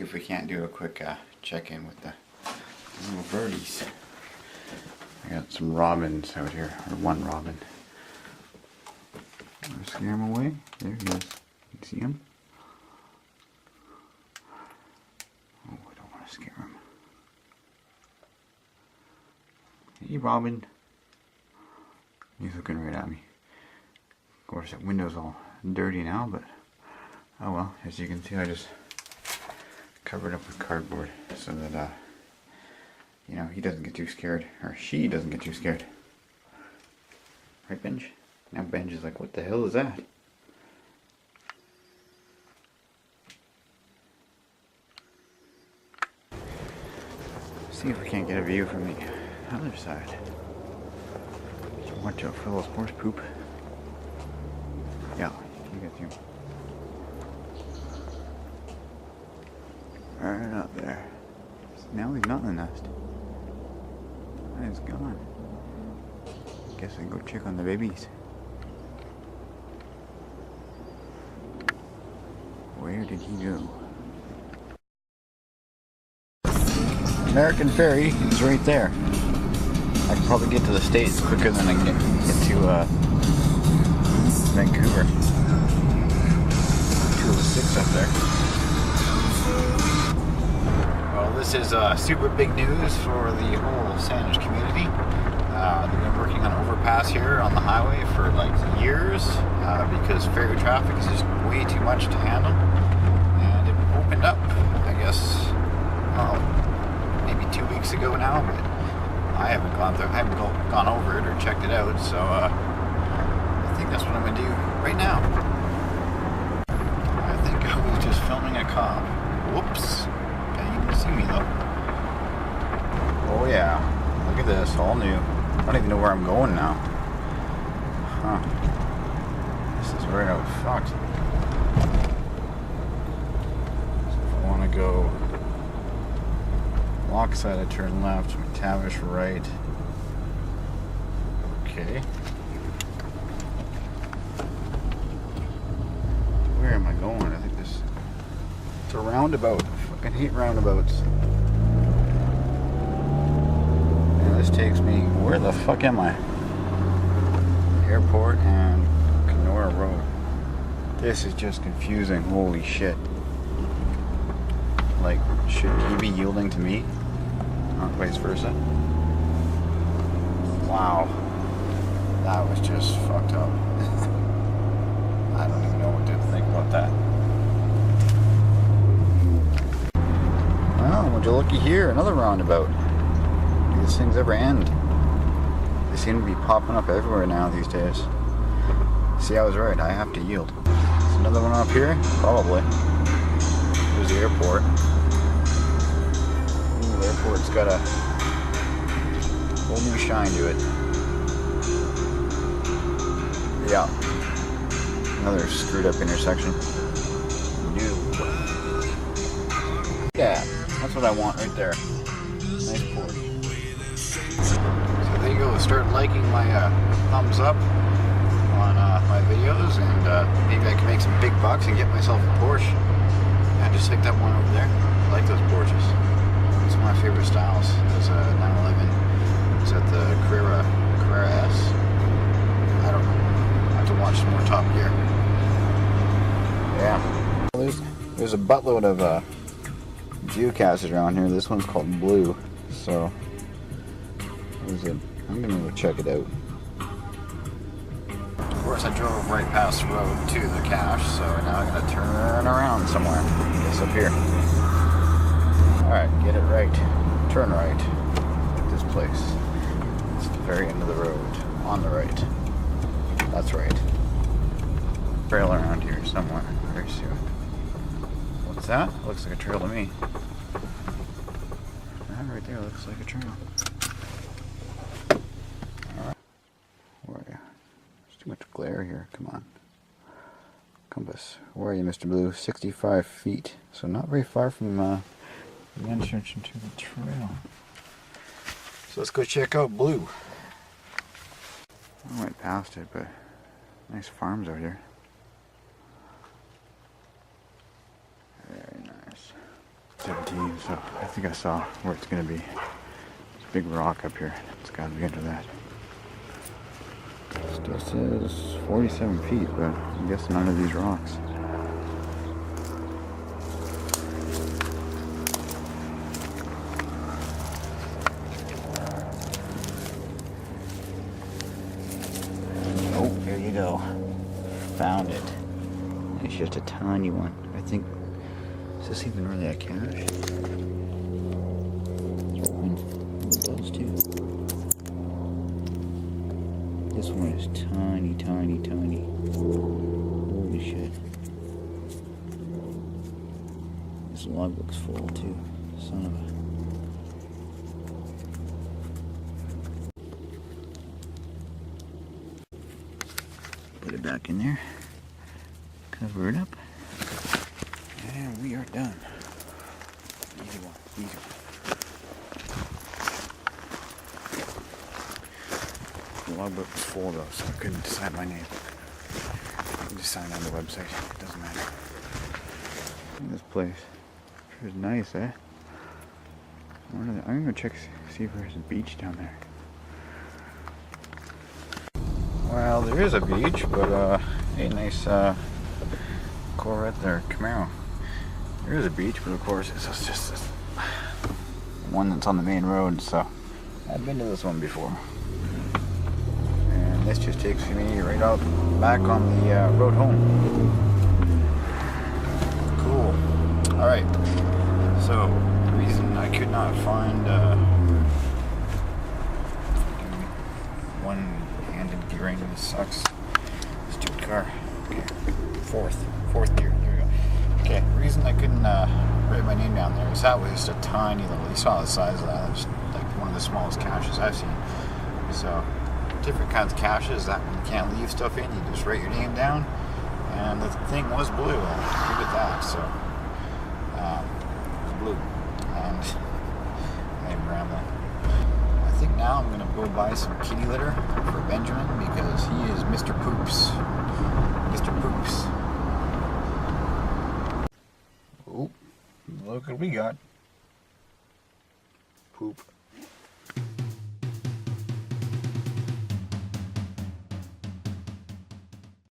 if we can't do a quick check-in with the little birdies. I got some robins out here, or one robin. I'm gonna scare him away. There he is. You see him? Oh, I don't want to scare him. Hey, Robin. He's looking right at me. Of course, that window's all dirty now, but oh well. As you can see, I just covered up with cardboard so that you know, he doesn't get too scared, or she doesn't get too scared. Right, Benj? Now Benj is like, what the hell is that? See if we can't get a view from the other side. Watch out for those horse poop. Yeah, you get through. Right up there. Now he's not in the nest. He's gone. Guess I can go check on the babies. Where did he go? American Ferry is right there. I can probably get to the States quicker than I can get to Vancouver. 206 up there. Well, this is super big news for the whole Sandwich community. They've been working on an overpass here on the highway for like years because ferry traffic is just way too much to handle. And it opened up, I guess, maybe 2 weeks ago now, but I haven't gone over it or checked it out, so I think that's what I'm gonna do right now. I think I was just filming a cop. Whoops. Can't even see me though. Oh yeah, look at this, all new. I don't even know where I'm going now. Huh. This is right out fucked. So if I want to go Lockside, I turn left, McTavish right. Okay. Where am I going? I think this... It's a roundabout. I fucking hate roundabouts. And this takes me... Where the fuck am I? Airport and Kenora Road. This is just confusing. Holy shit. Like, should he be yielding to me? Not vice versa. Wow. That was just fucked up. I don't even know what to think about that. Well, would you looky here, another roundabout. Do these things ever end? They seem to be popping up everywhere now these days. See, I was right, I have to yield. Is another one up here? Probably. There's the airport. Ooh, the airport's got a whole new shine to it. Yeah. Another screwed up intersection. New. Yeah, that's what I want right there. Nice Porsche. So there you go. Start liking my thumbs up on my videos, and maybe I can make some big bucks and get myself a Porsche. I just picked up one over there. I like those Porsches. It's one of my favorite styles. There's a 911. It's at the Carrera S. I don't know. I have to watch some more Top Gear. Yeah. There's a buttload of geocaches around here. This one's called Blue. So I'm gonna go check it out. Of course, I drove right past the road to the cache, so now I gotta turn around somewhere. I guess up here. Alright, get it right. Turn right. This place. It's the very end of the road. On the right. That's right. Trail around here somewhere very soon. What's that? Looks like a trail to me. That right there looks like a trail. Alright. Where are you? There's too much glare here. Come on. Compass. Where are you, Mr. Blue? 65 feet. So not very far from the entrance into the trail. So let's go check out Blue. I went past it, but nice farms out here. Very nice. 17, so I think I saw where it's going to be. There's a big rock up here. It's got to be under that. Still says 47 feet, but I'm guessing under these rocks. Oh, there you go. Found it. It's just a tiny one. I think, is this even really a cache? It does too. This one is tiny, tiny, tiny. Holy shit. This logbook's full too. Son of a... Put it back in there. Cover it up. And we are done. Easy one, easy one. The logbook was full though, so I couldn't decide my name. I can just sign on the website. It doesn't matter. Look at this place. Sure is nice, eh? I'm gonna go check, see if there's a beach down there. Well, there is a beach, but a nice Corvette there, Camaro. There is a beach, but of course it's just this one that's on the main road, so I've been to this one before. And this just takes me right out back on the road home. Cool. Alright, so the reason I could not find one-handed gearing, this sucks. Stupid car. Okay, fourth gear, there we go. Okay, the reason I couldn't write my name down there is that was just a tiny little, you saw the size of that, it's like one of the smallest caches I've seen. So, different kinds of caches that when you can't leave stuff in, you just write your name down, and the thing was blue, I'll give it that, so, it was blue, and I'm rambling. I think now I'm going to go buy some kitty litter for Benjamin, because he is Mr. Poops. Mr. Poops. Oh, look what we got. Poop.